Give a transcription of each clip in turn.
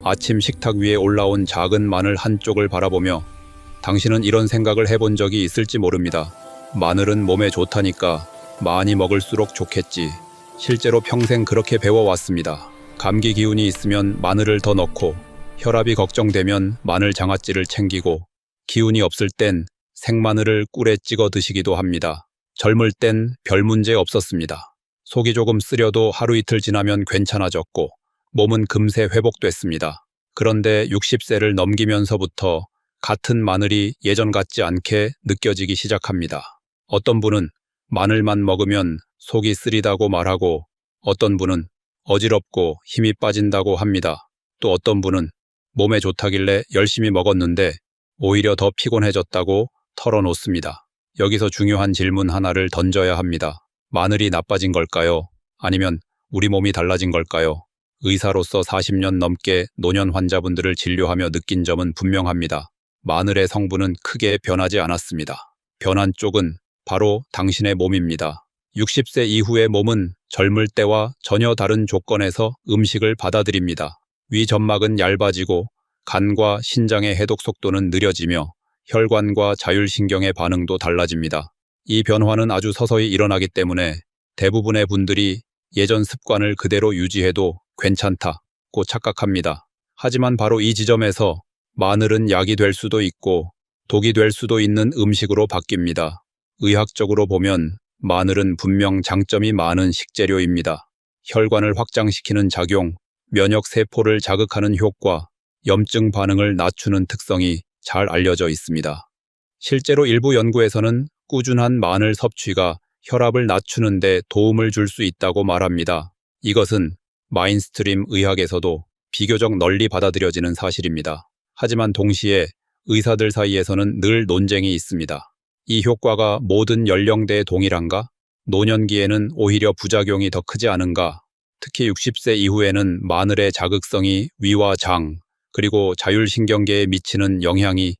아침 식탁 위에 올라온 작은 마늘 한쪽을 바라보며 당신은 이런 생각을 해본 적이 있을지 모릅니다. 마늘은 몸에 좋다니까 많이 먹을수록 좋겠지. 실제로 평생 그렇게 배워왔습니다. 감기 기운이 있으면 마늘을 더 넣고, 혈압이 걱정되면 마늘 장아찌를 챙기고, 기운이 없을 땐 생마늘을 꿀에 찍어 드시기도 합니다. 젊을 땐 별 문제 없었습니다. 속이 조금 쓰려도 하루 이틀 지나면 괜찮아졌고 몸은 금세 회복됐습니다. 그런데 60세를 넘기면서부터 같은 마늘이 예전 같지 않게 느껴지기 시작합니다. 어떤 분은 마늘만 먹으면 속이 쓰리다고 말하고, 어떤 분은 어지럽고 힘이 빠진다고 합니다. 또 어떤 분은 몸에 좋다길래 열심히 먹었는데 오히려 더 피곤해졌다고 털어놓습니다. 여기서 중요한 질문 하나를 던져야 합니다. 마늘이 나빠진 걸까요? 아니면 우리 몸이 달라진 걸까요? 의사로서 40년 넘게 노년 환자분들을 진료하며 느낀 점은 분명합니다. 마늘의 성분은 크게 변하지 않았습니다. 변한 쪽은 바로 당신의 몸입니다. 60세 이후의 몸은 젊을 때와 전혀 다른 조건에서 음식을 받아들입니다. 위 점막은 얇아지고 간과 신장의 해독 속도는 느려지며 혈관과 자율신경의 반응도 달라집니다. 이 변화는 아주 서서히 일어나기 때문에 대부분의 분들이 예전 습관을 그대로 유지해도 괜찮다고 착각합니다. 하지만 바로 이 지점에서 마늘은 약이 될 수도 있고 독이 될 수도 있는 음식으로 바뀝니다. 의학적으로 보면 마늘은 분명 장점이 많은 식재료입니다. 혈관을 확장시키는 작용, 면역세포를 자극하는 효과, 염증 반응을 낮추는 특성이 잘 알려져 있습니다. 실제로 일부 연구에서는 꾸준한 마늘 섭취가 혈압을 낮추는 데 도움을 줄 수 있다고 말합니다. 이것은 마인스트림 의학에서도 비교적 널리 받아들여지는 사실입니다. 하지만 동시에 의사들 사이에서는 늘 논쟁이 있습니다. 이 효과가 모든 연령대에 동일한가? 노년기에는 오히려 부작용이 더 크지 않은가? 특히 60세 이후에는 마늘의 자극성이 위와 장, 그리고 자율신경계에 미치는 영향이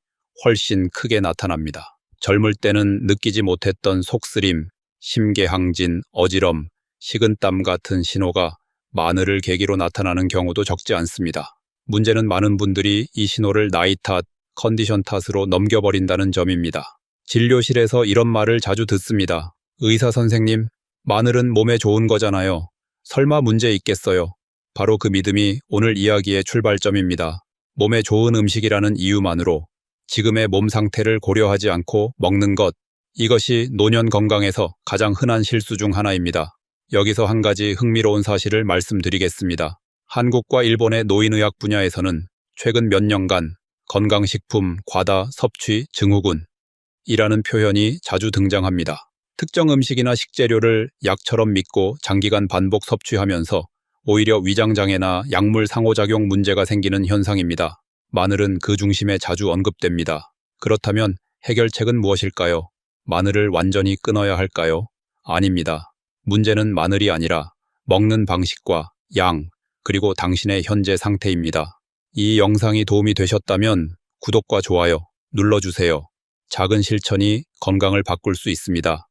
훨씬 크게 나타납니다. 젊을 때는 느끼지 못했던 속쓰림, 심계항진, 어지럼, 식은땀 같은 신호가 마늘을 계기로 나타나는 경우도 적지 않습니다. 문제는 많은 분들이 이 신호를 나이 탓, 컨디션 탓으로 넘겨버린다는 점입니다. 진료실에서 이런 말을 자주 듣습니다. 의사 선생님, 마늘은 몸에 좋은 거잖아요. 설마 문제 있겠어요? 바로 그 믿음이 오늘 이야기의 출발점입니다. 몸에 좋은 음식이라는 이유만으로 지금의 몸 상태를 고려하지 않고 먹는 것, 이것이 노년 건강에서 가장 흔한 실수 중 하나입니다. 여기서 한 가지 흥미로운 사실을 말씀드리겠습니다. 한국과 일본의 노인의학 분야에서는 최근 몇 년간 건강식품 과다 섭취 증후군이라는 표현이 자주 등장합니다. 특정 음식이나 식재료를 약처럼 믿고 장기간 반복 섭취하면서 오히려 위장장애나 약물 상호작용 문제가 생기는 현상입니다. 마늘은 그 중심에 자주 언급됩니다. 그렇다면 해결책은 무엇일까요? 마늘을 완전히 끊어야 할까요? 아닙니다. 문제는 마늘이 아니라 먹는 방식과 양, 그리고 당신의 현재 상태입니다. 이 영상이 도움이 되셨다면 구독과 좋아요 눌러주세요. 작은 실천이 건강을 바꿀 수 있습니다.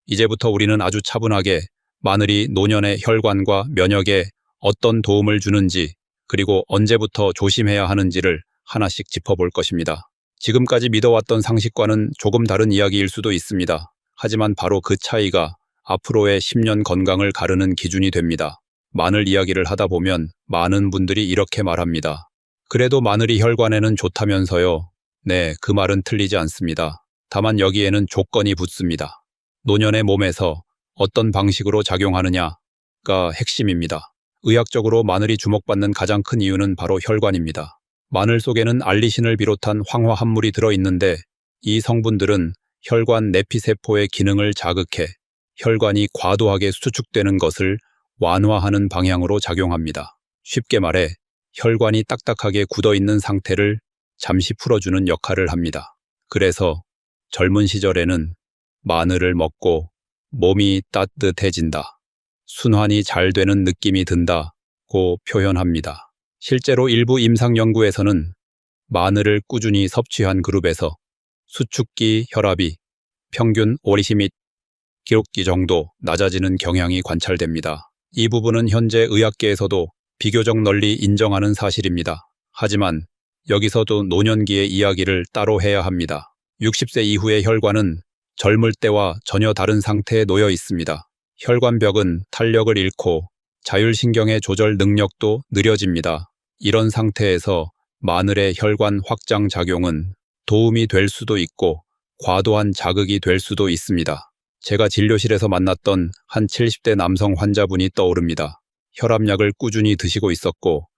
이제부터 우리는 아주 차분하게 마늘이 노년의 혈관과 면역에 어떤 도움을 주는지, 그리고 언제부터 조심해야 하는지를 하나씩 짚어볼 것입니다. 지금까지 믿어왔던 상식과는 조금 다른 이야기일 수도 있습니다. 하지만 바로 그 차이가 앞으로의 10년 건강을 가르는 기준이 됩니다. 마늘 이야기를 하다 보면 많은 분들이 이렇게 말합니다. 그래도 마늘이 혈관에는 좋다면서요. 네, 그 말은 틀리지 않습니다. 다만 여기에는 조건이 붙습니다. 노년의 몸에서 어떤 방식으로 작용하느냐가 핵심입니다. 의학적으로 마늘이 주목받는 가장 큰 이유는 바로 혈관입니다. 마늘 속에는 알리신을 비롯한 황화합물이 들어있는데 이 성분들은 혈관 내피세포의 기능을 자극해 혈관이 과도하게 수축되는 것을 완화하는 방향으로 작용합니다. 쉽게 말해 혈관이 딱딱하게 굳어있는 상태를 잠시 풀어주는 역할을 합니다. 그래서 젊은 시절에는 마늘을 먹고 몸이 따뜻해진다, 순환이 잘 되는 느낌이 든다고 표현합니다. 실제로 일부 임상 연구에서는 마늘을 꾸준히 섭취한 그룹에서 수축기 혈압이 평균 50 기록기 정도 낮아지는 경향이 관찰됩니다. 이 부분은 현재 의학계에서도 비교적 널리 인정하는 사실입니다. 하지만 여기서도 노년기의 이야기를 따로 해야 합니다. 60세 이후의 혈관은 젊을 때와 전혀 다른 상태에 놓여 있습니다. 혈관벽은 탄력을 잃고 자율신경의 조절 능력도 느려집니다. 이런 상태에서 마늘의 혈관 확장 작용은 도움이 될 수도 있고 과도한 자극이 될 수도 있습니다. 제가 진료실에서 만났던 한 70대 남성 환자분이 떠오릅니다. 혈압약을 꾸준히 드시고 있었고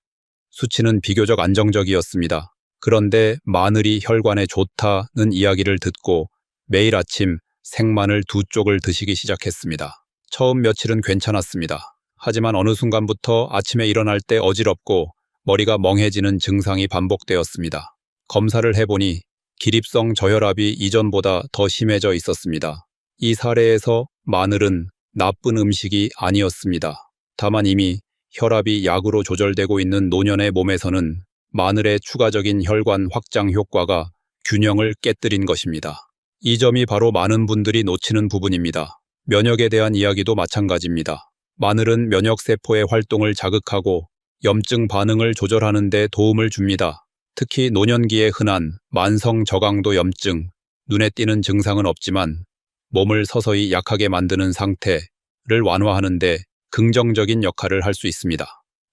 수치는 비교적 안정적이었습니다. 그런데 마늘이 혈관에 좋다는 이야기를 듣고 매일 아침 생마늘 2쪽을 드시기 시작했습니다. 처음 며칠은 괜찮았습니다. 하지만 어느 순간부터 아침에 일어날 때 어지럽고 머리가 멍해지는 증상이 반복되었습니다. 검사를 해보니 기립성 저혈압이 이전보다 더 심해져 있었습니다. 이 사례에서 마늘은 나쁜 음식이 아니었습니다. 다만 이미 혈압이 약으로 조절되고 있는 노년의 몸에서는 마늘의 추가적인 혈관 확장 효과가 균형을 깨뜨린 것입니다. 이 점이 바로 많은 분들이 놓치는 부분입니다. 면역에 대한 이야기도 마찬가지입니다. 마늘은 면역세포의 활동을 자극하고 염증 반응을 조절하는 데 도움을 줍니다. 특히 노년기에 흔한 만성 저강도 염증, 눈에 띄는 증상은 없지만 몸을 서서히 약하게 만드는 상태를 완화하는 데 긍정적인 역할을 할 수 있습니다.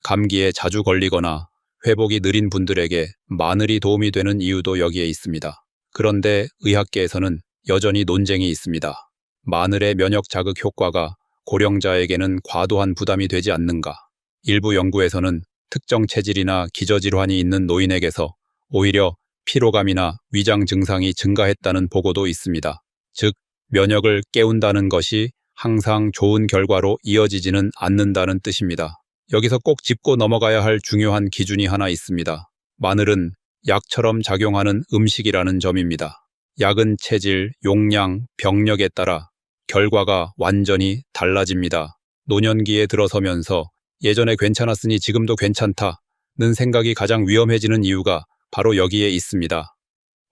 감기에 자주 걸리거나 회복이 느린 분들에게 마늘이 도움이 되는 이유도 여기에 있습니다. 그런데 의학계에서는 여전히 논쟁이 있습니다. 마늘의 면역 자극 효과가 고령자에게는 과도한 부담이 되지 않는가? 일부 연구에서는 특정 체질이나 기저질환이 있는 노인에게서 오히려 피로감이나 위장 증상이 증가했다는 보고도 있습니다. 즉, 면역을 깨운다는 것이 항상 좋은 결과로 이어지지는 않는다는 뜻입니다. 여기서 꼭 짚고 넘어가야 할 중요한 기준이 하나 있습니다. 마늘은 약처럼 작용하는 음식이라는 점입니다. 약은 체질, 용량, 병력에 따라 결과가 완전히 달라집니다. 노년기에 들어서면서 예전에 괜찮았으니 지금도 괜찮다는 생각이 가장 위험해지는 이유가 바로 여기에 있습니다.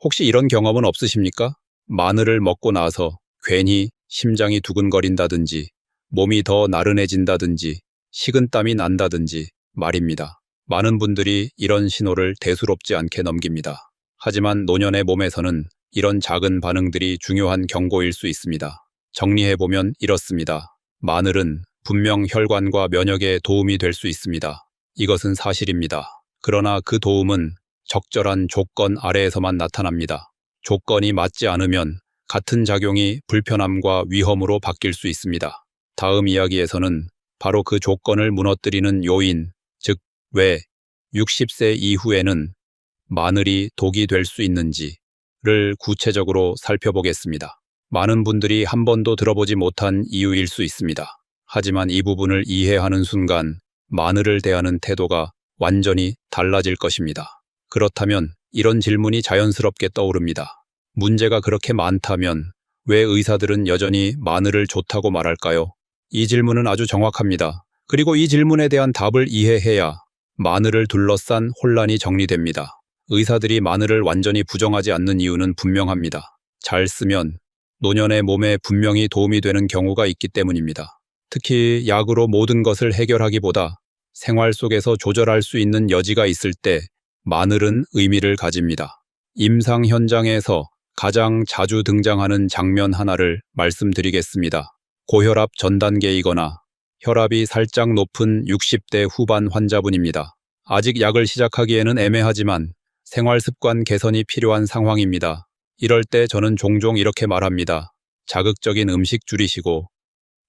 혹시 이런 경험은 없으십니까? 마늘을 먹고 나서 괜히 심장이 두근거린다든지 몸이 더 나른해진다든지 식은땀이 난다든지 말입니다. 많은 분들이 이런 신호를 대수롭지 않게 넘깁니다. 하지만 노년의 몸에서는 이런 작은 반응들이 중요한 경고일 수 있습니다. 정리해보면 이렇습니다. 마늘은 분명 혈관과 면역에 도움이 될 수 있습니다. 이것은 사실입니다. 그러나 그 도움은 적절한 조건 아래에서만 나타납니다. 조건이 맞지 않으면 같은 작용이 불편함과 위험으로 바뀔 수 있습니다. 다음 이야기에서는 바로 그 조건을 무너뜨리는 요인, 즉 왜 60세 이후에는 마늘이 독이 될 수 있는지를 구체적으로 살펴보겠습니다. 많은 분들이 한 번도 들어보지 못한 이유일 수 있습니다. 하지만 이 부분을 이해하는 순간 마늘을 대하는 태도가 완전히 달라질 것입니다. 그렇다면 이런 질문이 자연스럽게 떠오릅니다. 문제가 그렇게 많다면 왜 의사들은 여전히 마늘을 좋다고 말할까요? 이 질문은 아주 정확합니다. 그리고 이 질문에 대한 답을 이해해야 마늘을 둘러싼 혼란이 정리됩니다. 의사들이 마늘을 완전히 부정하지 않는 이유는 분명합니다. 잘 쓰면 노년의 몸에 분명히 도움이 되는 경우가 있기 때문입니다. 특히 약으로 모든 것을 해결하기보다 생활 속에서 조절할 수 있는 여지가 있을 때 마늘은 의미를 가집니다. 임상 현장에서 가장 자주 등장하는 장면 하나를 말씀드리겠습니다. 고혈압 전 단계이거나 혈압이 살짝 높은 60대 후반 환자분입니다. 아직 약을 시작하기에는 애매하지만 생활 습관 개선이 필요한 상황입니다. 이럴 때 저는 종종 이렇게 말합니다. 자극적인 음식 줄이시고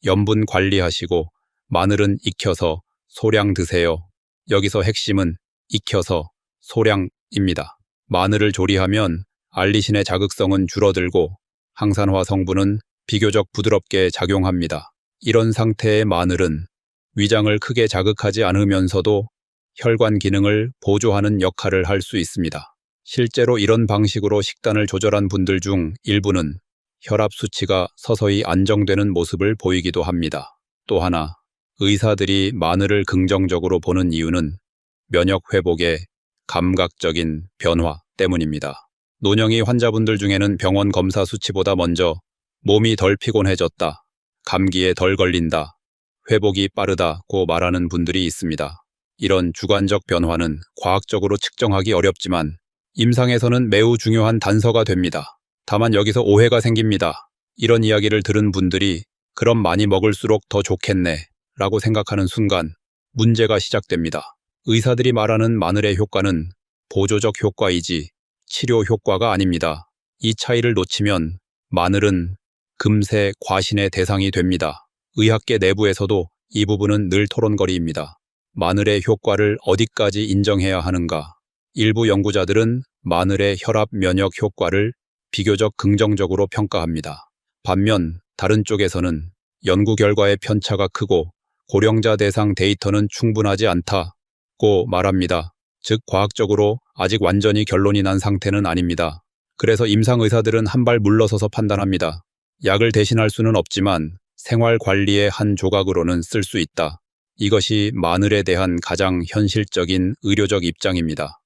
염분 관리하시고 마늘은 익혀서 소량 드세요. 여기서 핵심은 익혀서 소량입니다. 마늘을 조리하면 알리신의 자극성은 줄어들고 항산화 성분은 비교적 부드럽게 작용합니다. 이런 상태의 마늘은 위장을 크게 자극하지 않으면서도 혈관 기능을 보조하는 역할을 할 수 있습니다. 실제로 이런 방식으로 식단을 조절한 분들 중 일부는 혈압 수치가 서서히 안정되는 모습을 보이기도 합니다. 또 하나, 의사들이 마늘을 긍정적으로 보는 이유는 면역 회복의 감각적인 변화 때문입니다. 노년기 환자분들 중에는 병원 검사 수치보다 먼저 몸이 덜 피곤해졌다, 감기에 덜 걸린다, 회복이 빠르다고 말하는 분들이 있습니다. 이런 주관적 변화는 과학적으로 측정하기 어렵지만 임상에서는 매우 중요한 단서가 됩니다. 다만 여기서 오해가 생깁니다. 이런 이야기를 들은 분들이 그럼 많이 먹을수록 더 좋겠네 라고 생각하는 순간 문제가 시작됩니다. 의사들이 말하는 마늘의 효과는 보조적 효과이지 치료 효과가 아닙니다. 이 차이를 놓치면 마늘은 금세 과신의 대상이 됩니다. 의학계 내부에서도 이 부분은 늘 토론거리입니다. 마늘의 효과를 어디까지 인정해야 하는가? 일부 연구자들은 마늘의 혈압 면역 효과를 비교적 긍정적으로 평가합니다. 반면 다른 쪽에서는 연구 결과의 편차가 크고 고령자 대상 데이터는 충분하지 않다고 말합니다. 즉 과학적으로 아직 완전히 결론이 난 상태는 아닙니다. 그래서 임상의사들은 한 발 물러서서 판단합니다. 약을 대신할 수는 없지만 생활 관리의 한 조각으로는 쓸 수 있다. 이것이 마늘에 대한 가장 현실적인 의료적 입장입니다.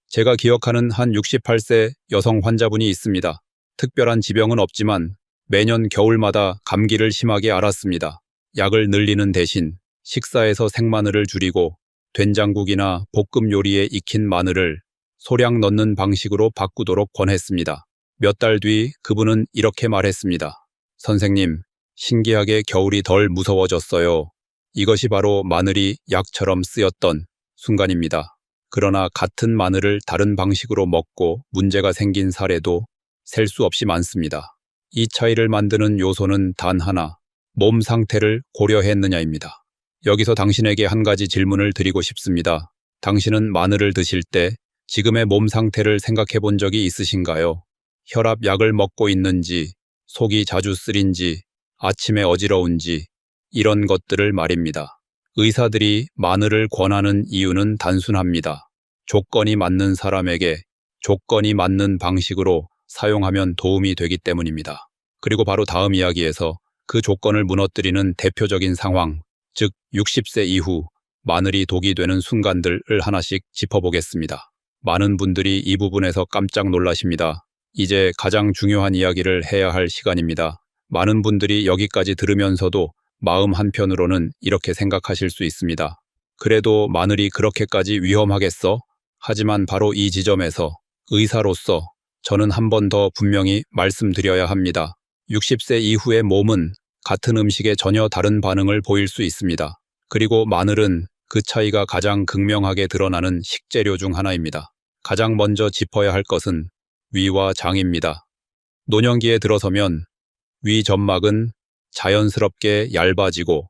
제가 기억하는 한 68세 여성 환자분이 있습니다. 특별한 지병은 없지만 매년 겨울마다 감기를 심하게 앓았습니다. 약을 늘리는 대신 식사에서 생마늘을 줄이고 된장국이나 볶음 요리에 익힌 마늘을 소량 넣는 방식으로 바꾸도록 권했습니다. 몇 달 뒤 그분은 이렇게 말했습니다. 선생님, 신기하게 겨울이 덜 무서워졌어요. 이것이 바로 마늘이 약처럼 쓰였던 순간입니다. 그러나 같은 마늘을 다른 방식으로 먹고 문제가 생긴 사례도 셀 수 없이 많습니다. 이 차이를 만드는 요소는 단 하나, 몸 상태를 고려했느냐입니다. 여기서 당신에게 한 가지 질문을 드리고 싶습니다. 당신은 마늘을 드실 때 지금의 몸 상태를 생각해 본 적이 있으신가요? 혈압 약을 먹고 있는지, 속이 자주 쓰린지, 아침에 어지러운지, 이런 것들을 말입니다. 의사들이 마늘을 권하는 이유는 단순합니다. 조건이 맞는 사람에게 조건이 맞는 방식으로 사용하면 도움이 되기 때문입니다. 그리고 바로 다음 이야기에서 그 조건을 무너뜨리는 대표적인 상황, 즉 60세 이후 마늘이 독이 되는 순간들을 하나씩 짚어보겠습니다. 많은 분들이 이 부분에서 깜짝 놀라십니다. 이제 가장 중요한 이야기를 해야 할 시간입니다. 많은 분들이 여기까지 들으면서도 마음 한편으로는 이렇게 생각하실 수 있습니다. 그래도 마늘이 그렇게까지 위험하겠어? 하지만 바로 이 지점에서 의사로서 저는 한 번 더 분명히 말씀드려야 합니다. 60세 이후의 몸은 같은 음식에 전혀 다른 반응을 보일 수 있습니다. 그리고 마늘은 그 차이가 가장 극명하게 드러나는 식재료 중 하나입니다. 가장 먼저 짚어야 할 것은 위와 장입니다. 노년기에 들어서면 위 점막은 자연스럽게 얇아지고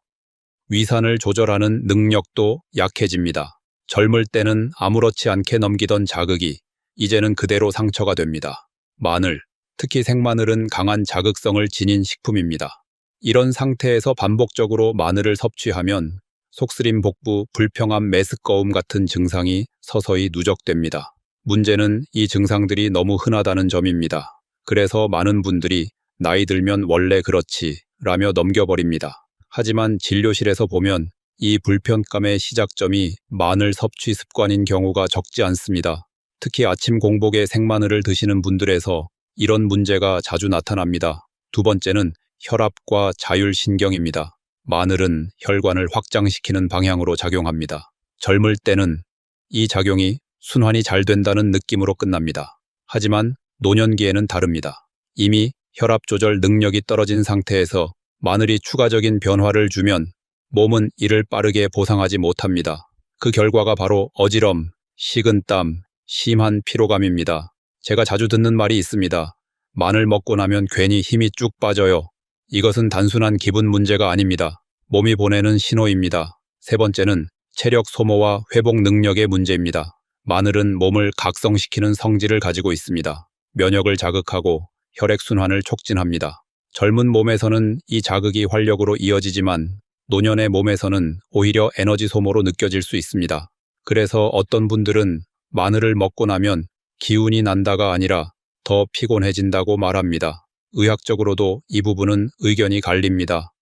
위산을 조절하는 능력도 약해집니다. 젊을 때는 아무렇지 않게 넘기던 자극이 이제는 그대로 상처가 됩니다. 마늘, 특히 생마늘은 강한 자극성을 지닌 식품입니다. 이런 상태에서 반복적으로 마늘을 섭취하면 속쓰림 복부, 불평함, 메스꺼움 같은 증상이 서서히 누적됩니다. 문제는 이 증상들이 너무 흔하다는 점입니다. 그래서 많은 분들이 나이 들면 원래 그렇지 라며 넘겨버립니다. 하지만 진료실에서 보면 이 불편감의 시작점이 마늘 섭취 습관인 경우가 적지 않습니다. 특히 아침 공복에 생마늘을 드시는 분들에서 이런 문제가 자주 나타납니다. 두 번째는 혈압과 자율신경입니다. 마늘은 혈관을 확장시키는 방향으로 작용합니다. 젊을 때는 이 작용이 순환이 잘 된다는 느낌으로 끝납니다. 하지만 노년기에는 다릅니다. 이미 혈압 조절 능력이 떨어진 상태에서 마늘이 추가적인 변화를 주면 몸은 이를 빠르게 보상하지 못합니다. 그 결과가 바로 어지럼, 식은땀, 심한 피로감입니다. 제가 자주 듣는 말이 있습니다. 마늘 먹고 나면 괜히 힘이 쭉 빠져요. 이것은 단순한 기분 문제가 아닙니다. 몸이 보내는 신호입니다. 세 번째는 체력 소모와 회복 능력의 문제입니다. 마늘은 몸을 각성시키는 성질을 가지고 있습니다. 면역을 자극하고 혈액순환을 촉진합니다. 젊은 몸에서는 이 자극이 활력으로 이어지지만 노년의 몸에서는 오히려 에너지 소모로 느껴질 수 있습니다. 그래서 어떤 분들은 마늘을 먹고 나면 기운이 난다가 아니라 더 피곤해진다고 말합니다. 의학적으로도 이 부분은 의견이 갈립니다.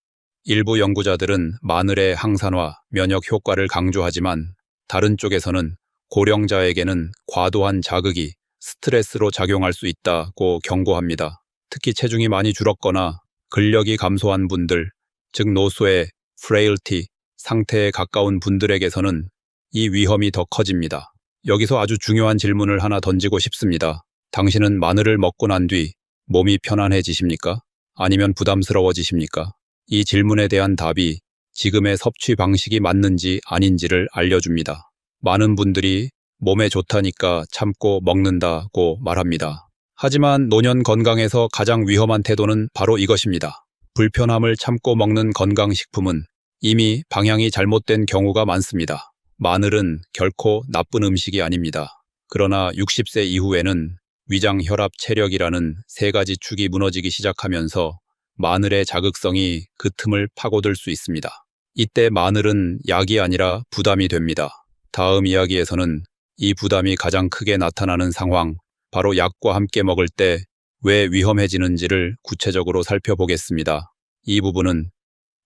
일부 연구자들은 마늘의 항산화, 면역 효과를 강조하지만 다른 쪽에서는 고령자에게는 과도한 자극이 스트레스로 작용할 수 있다고 경고합니다. 특히 체중이 많이 줄었거나 근력이 감소한 분들, 즉 노쇠, 프레일티 상태에 가까운 분들에게서는 이 위험이 더 커집니다. 여기서 아주 중요한 질문을 하나 던지고 싶습니다. 당신은 마늘을 먹고 난 뒤 몸이 편안해지십니까? 아니면 부담스러워지십니까? 이 질문에 대한 답이 지금의 섭취 방식이 맞는지 아닌지를 알려줍니다. 많은 분들이 몸에 좋다니까 참고 먹는다고 말합니다. 하지만 노년 건강에서 가장 위험한 태도는 바로 이것입니다. 불편함을 참고 먹는 건강식품은 이미 방향이 잘못된 경우가 많습니다. 마늘은 결코 나쁜 음식이 아닙니다. 그러나 60세 이후에는 위장, 혈압, 체력이라는 세 가지 축이 무너지기 시작하면서 마늘의 자극성이 그 틈을 파고들 수 있습니다. 이때 마늘은 약이 아니라 부담이 됩니다. 다음 이야기에서는 이 부담이 가장 크게 나타나는 상황, 바로 약과 함께 먹을 때 왜 위험해지는지를 구체적으로 살펴보겠습니다. 이 부분은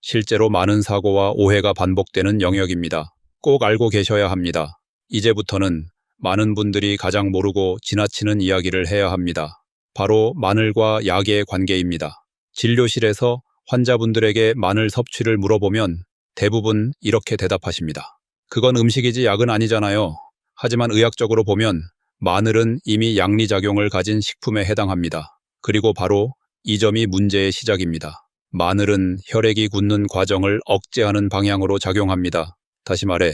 실제로 많은 사고와 오해가 반복되는 영역입니다. 꼭 알고 계셔야 합니다. 이제부터는 많은 분들이 가장 모르고 지나치는 이야기를 해야 합니다. 바로 마늘과 약의 관계입니다. 진료실에서 환자분들에게 마늘 섭취를 물어보면 대부분 이렇게 대답하십니다. 그건 음식이지 약은 아니잖아요. 하지만 의학적으로 보면 마늘은 이미 양리작용을 가진 식품에 해당합니다. 그리고 바로 이 점이 문제의 시작입니다. 마늘은 혈액이 굳는 과정을 억제하는 방향으로 작용합니다. 다시 말해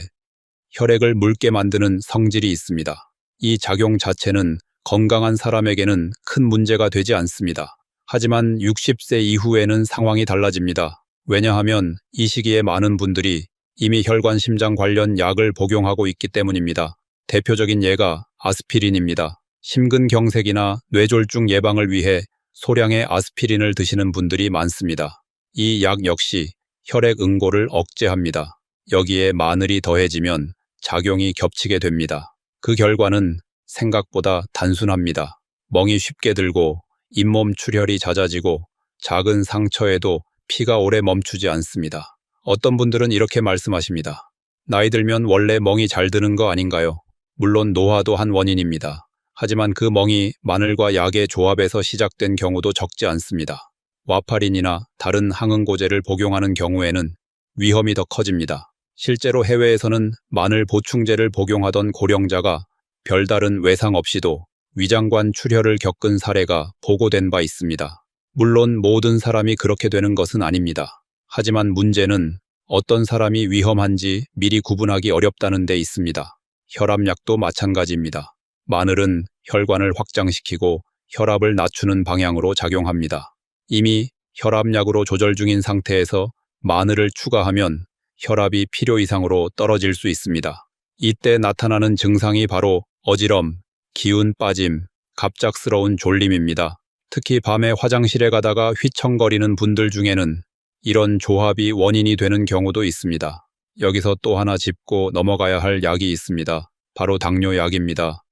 혈액을 묽게 만드는 성질이 있습니다. 이 작용 자체는 건강한 사람에게는 큰 문제가 되지 않습니다. 하지만 60세 이후에는 상황이 달라집니다. 왜냐하면 이 시기에 많은 분들이 이미 혈관 심장 관련 약을 복용하고 있기 때문입니다. 대표적인 예가 아스피린입니다. 심근경색이나 뇌졸중 예방을 위해 소량의 아스피린을 드시는 분들이 많습니다. 이 약 역시 혈액 응고를 억제합니다. 여기에 마늘이 더해지면 작용이 겹치게 됩니다. 그 결과는 생각보다 단순합니다. 멍이 쉽게 들고 잇몸 출혈이 잦아지고 작은 상처에도 피가 오래 멈추지 않습니다. 어떤 분들은 이렇게 말씀하십니다. 나이 들면 원래 멍이 잘 드는 거 아닌가요? 물론 노화도 한 원인입니다. 하지만 그 멍이 마늘과 약의 조합에서 시작된 경우도 적지 않습니다. 와파린이나 다른 항응고제를 복용하는 경우에는 위험이 더 커집니다. 실제로 해외에서는 마늘 보충제를 복용하던 고령자가 별다른 외상 없이도 위장관 출혈을 겪은 사례가 보고된 바 있습니다. 물론 모든 사람이 그렇게 되는 것은 아닙니다. 하지만 문제는 어떤 사람이 위험한지 미리 구분하기 어렵다는 데 있습니다. 혈압약도 마찬가지입니다. 마늘은 혈관을 확장시키고 혈압을 낮추는 방향으로 작용합니다. 이미 혈압약으로 조절 중인 상태에서 마늘을 추가하면 혈압이 필요 이상으로 떨어질 수 있습니다. 이때 나타나는 증상이 바로 어지럼, 기운 빠짐, 갑작스러운 졸림입니다. 특히 밤에 화장실에 가다가 휘청거리는 분들 중에는 이런 조합이 원인이 되는 경우도 있습니다. 여기서 또 하나 짚고 넘어가야 할 약이 있습니다. 바로 당뇨약입니다.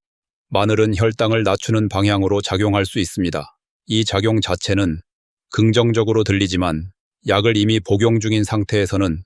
마늘은 혈당을 낮추는 방향으로 작용할 수 있습니다. 이 작용 자체는 긍정적으로 들리지만 약을 이미 복용 중인 상태에서는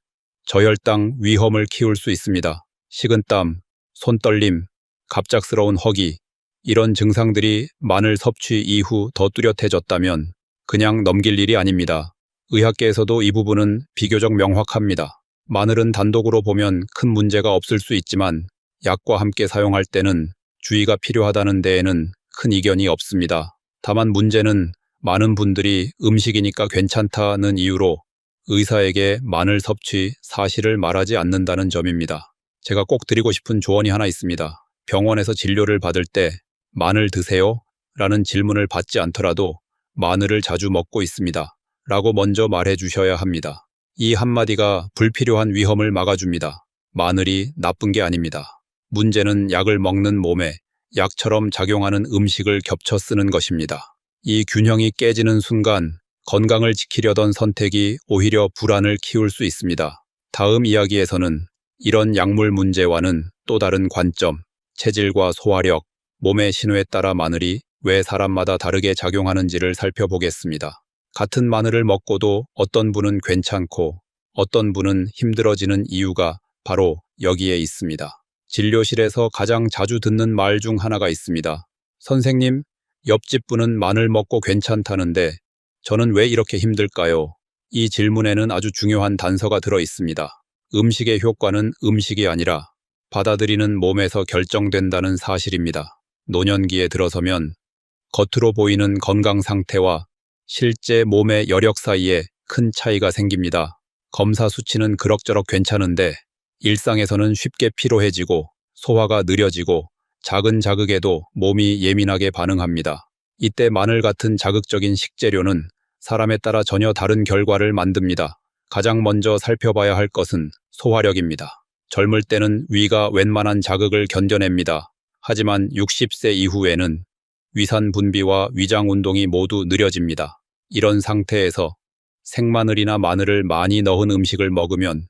저혈당 위험을 키울 수 있습니다. 식은땀, 손떨림, 갑작스러운 허기, 이런 증상들이 마늘 섭취 이후 더 뚜렷해졌다면 그냥 넘길 일이 아닙니다. 의학계에서도 이 부분은 비교적 명확합니다. 마늘은 단독으로 보면 큰 문제가 없을 수 있지만 약과 함께 사용할 때는 주의가 필요하다는 데에는 큰 이견이 없습니다. 다만 문제는 많은 분들이 음식이니까 괜찮다는 이유로 의사에게 마늘 섭취 사실을 말하지 않는다는 점입니다. 제가 꼭 드리고 싶은 조언이 하나 있습니다. 병원에서 진료를 받을 때 마늘 드세요? 라는 질문을 받지 않더라도 마늘을 자주 먹고 있습니다. 라고 먼저 말해 주셔야 합니다. 이 한마디가 불필요한 위험을 막아줍니다. 마늘이 나쁜 게 아닙니다. 문제는 약을 먹는 몸에 약처럼 작용하는 음식을 겹쳐 쓰는 것입니다. 이 균형이 깨지는 순간 건강을 지키려던 선택이 오히려 불안을 키울 수 있습니다. 다음 이야기에서는 이런 약물 문제와는 또 다른 관점, 체질과 소화력, 몸의 신호에 따라 마늘이 왜 사람마다 다르게 작용하는지를 살펴보겠습니다. 같은 마늘을 먹고도 어떤 분은 괜찮고 어떤 분은 힘들어지는 이유가 바로 여기에 있습니다. 진료실에서 가장 자주 듣는 말 중 하나가 있습니다. 선생님, 옆집 분은 마늘 먹고 괜찮다는데 저는 왜 이렇게 힘들까요? 이 질문에는 아주 중요한 단서가 들어 있습니다. 음식의 효과는 음식이 아니라 받아들이는 몸에서 결정된다는 사실입니다. 노년기에 들어서면 겉으로 보이는 건강 상태와 실제 몸의 여력 사이에 큰 차이가 생깁니다. 검사 수치는 그럭저럭 괜찮은데 일상에서는 쉽게 피로해지고 소화가 느려지고 작은 자극에도 몸이 예민하게 반응합니다. 이때 마늘 같은 자극적인 식재료는 사람에 따라 전혀 다른 결과를 만듭니다. 가장 먼저 살펴봐야 할 것은 소화력입니다. 젊을 때는 위가 웬만한 자극을 견뎌냅니다. 하지만 60세 이후에는 위산 분비와 위장 운동이 모두 느려집니다. 이런 상태에서 생마늘이나 마늘을 많이 넣은 음식을 먹으면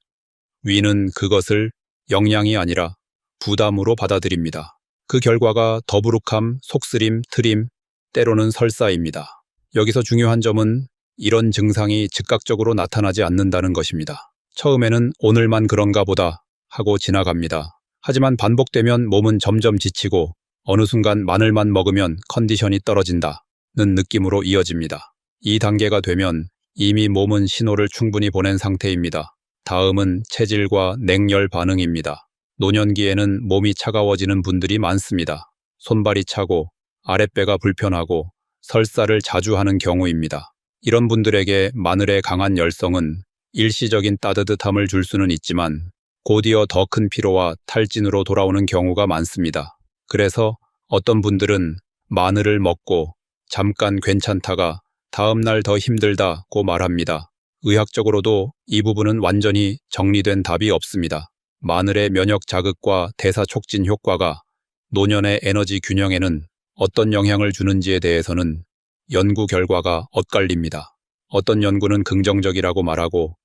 위는 그것을 영양이 아니라 부담으로 받아들입니다. 그 결과가 더부룩함, 속쓰림, 트림, 때로는 설사입니다. 여기서 중요한 점은 이런 증상이 즉각적으로 나타나지 않는다는 것입니다. 처음에는 오늘만 그런가 보다 하고 지나갑니다. 하지만 반복되면 몸은 점점 지치고 어느 순간 마늘만 먹으면 컨디션이 떨어진다는 느낌으로 이어집니다. 이 단계가 되면 이미 몸은 신호를 충분히 보낸 상태입니다. 다음은 체질과 냉열 반응입니다. 노년기에는 몸이 차가워지는 분들이 많습니다. 손발이 차고 아랫배가 불편하고 설사를 자주 하는 경우입니다. 이런 분들에게 마늘의 강한 열성은 일시적인 따뜻함을 줄 수는 있지만 곧이어 더 큰 피로와 탈진으로 돌아오는 경우가 많습니다. 그래서 어떤 분들은 마늘을 먹고 잠깐 괜찮다가 다음 날 더 힘들다고 말합니다. 의학적으로도 이 부분은 완전히 정리된 답이 없습니다. 마늘의 면역 자극과 대사 촉진 효과가 노년의 에너지 균형에는 어떤 영향을 주는지에 대해서는 연구 결과가 엇갈립니다. 어떤 연구는 긍정적이라고 말하고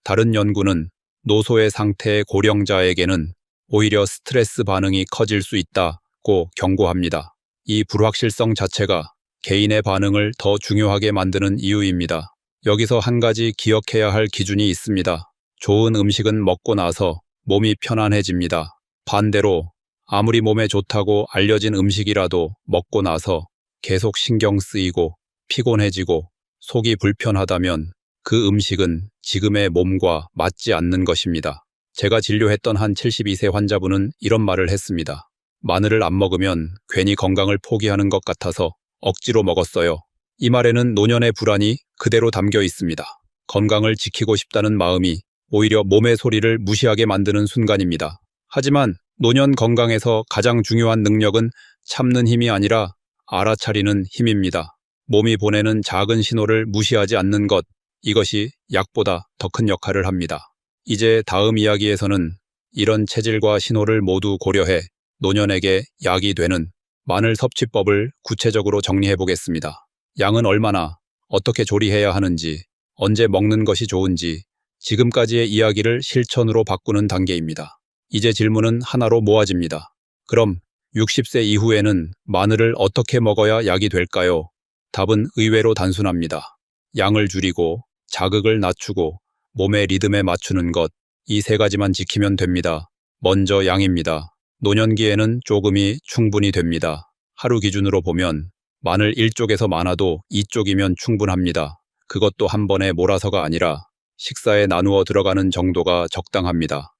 다른 연구는 노소의 상태의 고령자에게는 오히려 스트레스 반응이 커질 수 있다고 경고합니다. 이 불확실성 자체가 개인의 반응을 더 중요하게 만드는 이유입니다. 여기서 한 가지 기억해야 할 기준이 있습니다. 좋은 음식은 먹고 나서 몸이 편안해집니다. 반대로 아무리 몸에 좋다고 알려진 음식이라도 먹고 나서 계속 신경 쓰이고 피곤해지고 속이 불편하다면 그 음식은 지금의 몸과 맞지 않는 것입니다. 제가 진료했던 한 72세 환자분은 이런 말을 했습니다. 마늘을 안 먹으면 괜히 건강을 포기하는 것 같아서 억지로 먹었어요. 이 말에는 노년의 불안이 그대로 담겨 있습니다. 건강을 지키고 싶다는 마음이 오히려 몸의 소리를 무시하게 만드는 순간입니다. 하지만 노년 건강에서 가장 중요한 능력은 참는 힘이 아니라 알아차리는 힘입니다. 몸이 보내는 작은 신호를 무시하지 않는 것, 이것이 약보다 더 큰 역할을 합니다. 이제 다음 이야기에서는 이런 체질과 신호를 모두 고려해 노년에게 약이 되는 마늘 섭취법을 구체적으로 정리해 보겠습니다. 양은 얼마나, 어떻게 조리해야 하는지, 언제 먹는 것이 좋은지, 지금까지의 이야기를 실천으로 바꾸는 단계입니다. 이제 질문은 하나로 모아집니다. 그럼 60세 이후에는 마늘을 어떻게 먹어야 약이 될까요? 답은 의외로 단순합니다. 양을 줄이고 자극을 낮추고 몸의 리듬에 맞추는 것, 이 세 가지만 지키면 됩니다. 먼저 양입니다. 노년기에는 조금이 충분히 됩니다. 하루 기준으로 보면 마늘 1쪽에서 많아도 2쪽이면 충분합니다. 그것도 한 번에 몰아서가 아니라 식사에 나누어 들어가는 정도가 적당합니다.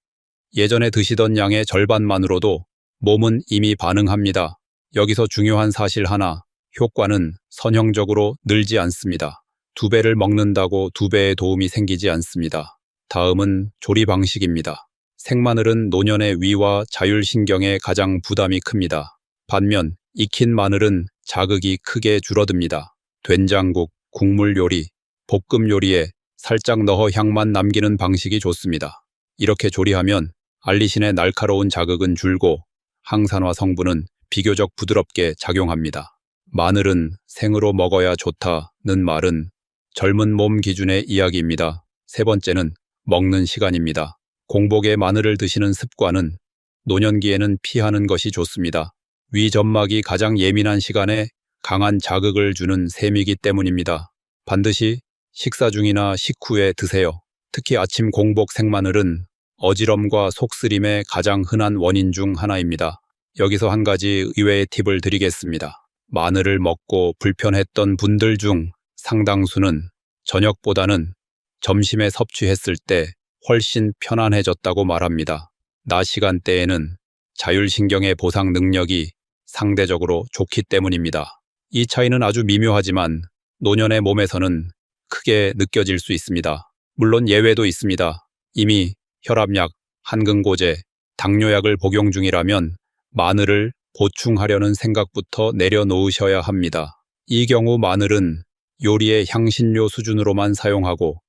예전에 드시던 양의 절반만으로도 몸은 이미 반응합니다. 여기서 중요한 사실 하나, 효과는 선형적으로 늘지 않습니다. 2배를 먹는다고 2배의 도움이 생기지 않습니다. 다음은 조리 방식입니다. 생마늘은 노년의 위와 자율신경에 가장 부담이 큽니다. 반면 익힌 마늘은 자극이 크게 줄어듭니다. 된장국, 국물 요리, 볶음 요리에 살짝 넣어 향만 남기는 방식이 좋습니다. 이렇게 조리하면 알리신의 날카로운 자극은 줄고 항산화 성분은 비교적 부드럽게 작용합니다. 마늘은 생으로 먹어야 좋다는 말은 젊은 몸 기준의 이야기입니다. 세 번째는 먹는 시간입니다. 공복에 마늘을 드시는 습관은 노년기에는 피하는 것이 좋습니다. 위 점막이 가장 예민한 시간에 강한 자극을 주는 셈이기 때문입니다. 반드시 식사 중이나 식후에 드세요. 특히 아침 공복 생마늘은 어지럼과 속쓰림의 가장 흔한 원인 중 하나입니다. 여기서 한 가지 의외의 팁을 드리겠습니다. 마늘을 먹고 불편했던 분들 중 상당수는 저녁보다는 점심에 섭취했을 때 훨씬 편안해졌다고 말합니다. 낮 시간대에는 자율신경의 보상 능력이 상대적으로 좋기 때문입니다. 이 차이는 아주 미묘하지만 노년의 몸에서는 크게 느껴질 수 있습니다. 물론 예외도 있습니다. 이미 혈압약, 한근고제, 당뇨약을 복용 중이라면 마늘을 보충하려는 생각부터 내려놓으셔야 합니다. 이 경우 마늘은 요리의 향신료 수준으로만 사용하고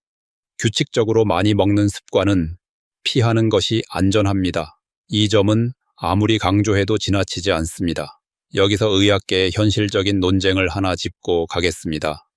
규칙적으로 많이 먹는 습관은 피하는 것이 안전합니다. 이 점은 아무리 강조해도 지나치지 않습니다. 여기서 의학계의 현실적인 논쟁을 하나 짚고 가겠습니다.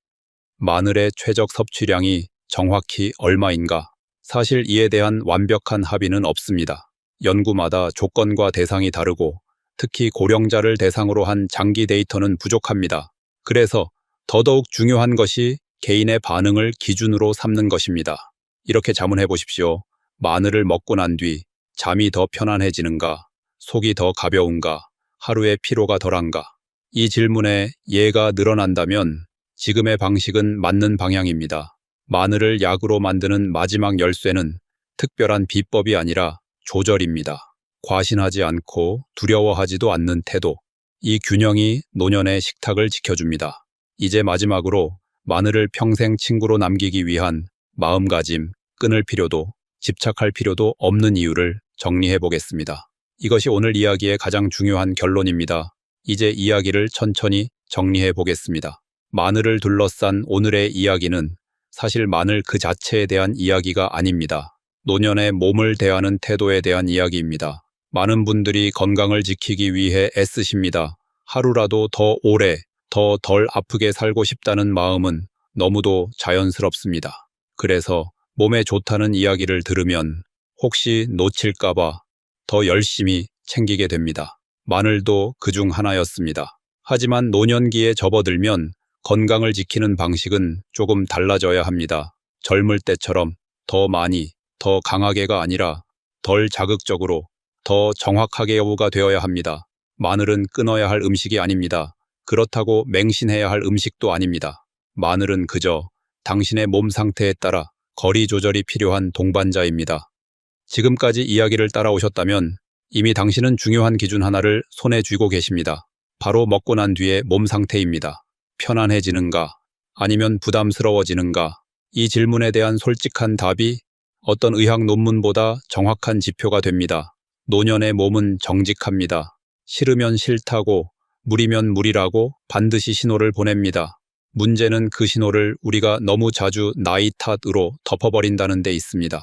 마늘의 최적 섭취량이 정확히 얼마인가? 사실 이에 대한 완벽한 합의는 없습니다. 연구마다 조건과 대상이 다르고 특히 고령자를 대상으로 한 장기 데이터는 부족합니다. 그래서 더더욱 중요한 것이 개인의 반응을 기준으로 삼는 것입니다. 이렇게 자문해 보십시오. 마늘을 먹고 난 뒤 잠이 더 편안해지는가? 속이 더 가벼운가? 하루의 피로가 덜한가? 이 질문에 예가 늘어난다면 지금의 방식은 맞는 방향입니다. 마늘을 약으로 만드는 마지막 열쇠는 특별한 비법이 아니라 조절입니다. 과신하지 않고 두려워하지도 않는 태도. 이 균형이 노년의 식탁을 지켜줍니다. 이제 마지막으로 마늘을 평생 친구로 남기기 위한 마음가짐, 끊을 필요도, 집착할 필요도 없는 이유를 정리해 보겠습니다. 이것이 오늘 이야기의 가장 중요한 결론입니다. 이제 이야기를 천천히 정리해 보겠습니다. 마늘을 둘러싼 오늘의 이야기는 사실 마늘 그 자체에 대한 이야기가 아닙니다. 노년의 몸을 대하는 태도에 대한 이야기입니다. 많은 분들이 건강을 지키기 위해 애쓰십니다. 하루라도 더 오래, 더 덜 아프게 살고 싶다는 마음은 너무도 자연스럽습니다. 그래서 몸에 좋다는 이야기를 들으면 혹시 놓칠까봐 더 열심히 챙기게 됩니다. 마늘도 그중 하나였습니다. 하지만 노년기에 접어들면 건강을 지키는 방식은 조금 달라져야 합니다. 젊을 때처럼 더 많이, 더 강하게가 아니라 덜 자극적으로, 더 정확하게가 되어야 합니다. 마늘은 끊어야 할 음식이 아닙니다. 그렇다고 맹신해야 할 음식도 아닙니다. 마늘은 그저 당신의 몸 상태에 따라 거리 조절이 필요한 동반자입니다. 지금까지 이야기를 따라오셨다면 이미 당신은 중요한 기준 하나를 손에 쥐고 계십니다. 바로 먹고 난 뒤의 몸 상태입니다. 편안해지는가? 아니면 부담스러워지는가? 이 질문에 대한 솔직한 답이 어떤 의학 논문보다 정확한 지표가 됩니다. 노년의 몸은 정직합니다. 싫으면 싫다고, 무리면 무리라고 반드시 신호를 보냅니다. 문제는 그 신호를 우리가 너무 자주 나이 탓으로 덮어버린다는 데 있습니다.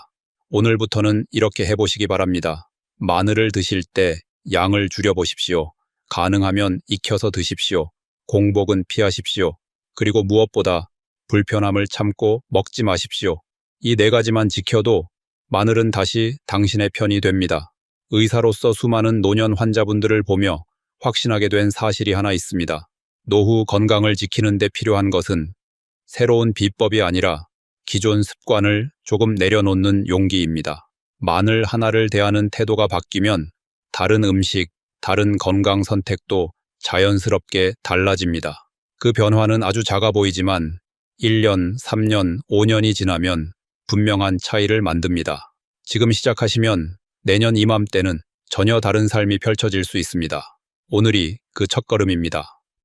오늘부터는 이렇게 해보시기 바랍니다. 마늘을 드실 때 양을 줄여보십시오. 가능하면 익혀서 드십시오. 공복은 피하십시오. 그리고 무엇보다 불편함을 참고 먹지 마십시오. 이 4가지만 지켜도 마늘은 다시 당신의 편이 됩니다. 의사로서 수많은 노년 환자분들을 보며 확신하게 된 사실이 하나 있습니다. 노후 건강을 지키는 데 필요한 것은 새로운 비법이 아니라 기존 습관을 조금 내려놓는 용기입니다. 마늘 하나를 대하는 태도가 바뀌면 다른 음식, 다른 건강 선택도 자연스럽게 달라집니다. 그 변화는 아주 작아 보이지만 1년, 3년, 5년이 지나면 분명한 차이를 만듭니다. 지금 시작하시면 내년 이맘때는 전혀 다른 삶이 펼쳐질 수 있습니다. 오늘이 그 첫걸음입니다.